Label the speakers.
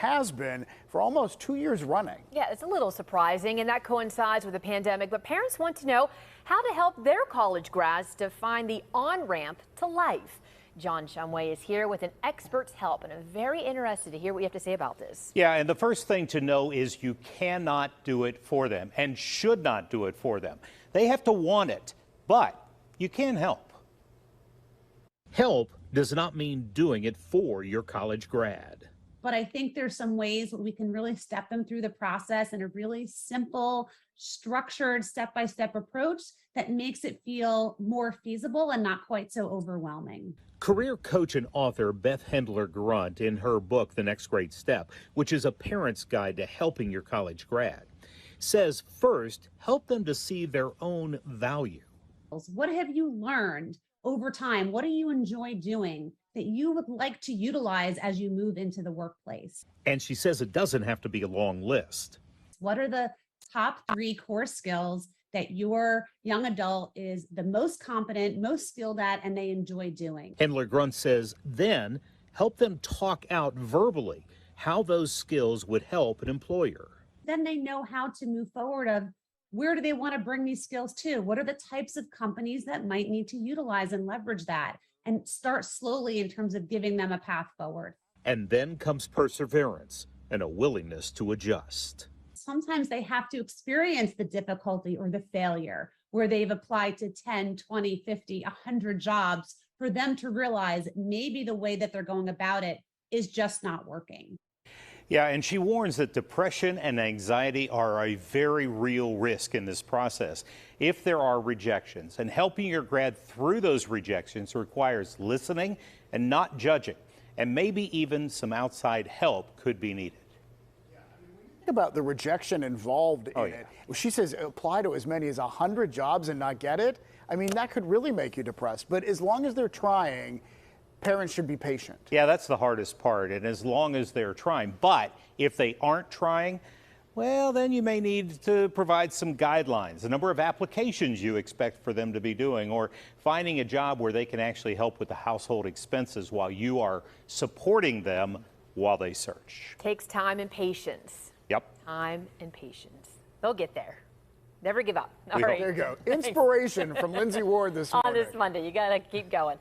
Speaker 1: has been for almost 2 years running.
Speaker 2: Yeah, it's a little surprising, and that coincides with the pandemic, but parents want to know how to help their college grads to find the on-ramp to life. John Shumway is here with an expert's help, and I'm very interested to hear what you have to say about this.
Speaker 3: Yeah, and the first thing to know is you cannot do it for them and should not do it for them. They have to want it, but you can help. Help does not mean doing it for your college grad.
Speaker 4: But I think there's some ways that we can really step them through the process in a really simple, structured, step-by-step approach that makes it feel more feasible and not quite so overwhelming.
Speaker 3: Career coach and author Beth Hendler-Grunt, in her book, The Next Great Step, which is a parent's guide to helping your college grad, says first, help them to see their own value.
Speaker 4: What have you learned over time? What do you enjoy doing that you would like to utilize as you move into the workplace?
Speaker 3: And she says it doesn't have to be a long list.
Speaker 4: What are the top 3 core skills that your young adult is the most competent, most skilled at, and they enjoy doing?
Speaker 3: Hendler-Grunt says then help them talk out verbally how those skills would help an employer.
Speaker 4: Then they know how to move forward of where do they want to bring these skills to? What are the types of companies that might need to utilize and leverage that? And start slowly in terms of giving them a path forward.
Speaker 3: And then comes perseverance and a willingness to adjust.
Speaker 4: Sometimes they have to experience the difficulty or the failure where they've applied to 10, 20, 50, 100 jobs for them to realize maybe the way that they're going about it is just not working.
Speaker 3: Yeah, and she warns that depression and anxiety are a very real risk in this process if there are rejections. And helping your grad through those rejections requires listening and not judging. And maybe even some outside help could be needed.
Speaker 1: Think about the rejection involved in
Speaker 3: yeah.
Speaker 1: it. She says apply to as many as 100 jobs and not get it. I mean, that could really make you depressed. But as long as they're trying, parents should be patient.
Speaker 3: Yeah, that's the hardest part, and as long as they're trying. But if they aren't trying, well, then you may need to provide some guidelines, the number of applications you expect for them to be doing, or finding a job where they can actually help with the household expenses while you are supporting them while they search.
Speaker 2: Takes time and patience.
Speaker 3: Yep.
Speaker 2: Time and patience. They'll get there. Never give up. All right.
Speaker 1: There you go. Inspiration from Lindsay Ward this morning.
Speaker 2: On this Monday, you got to keep going.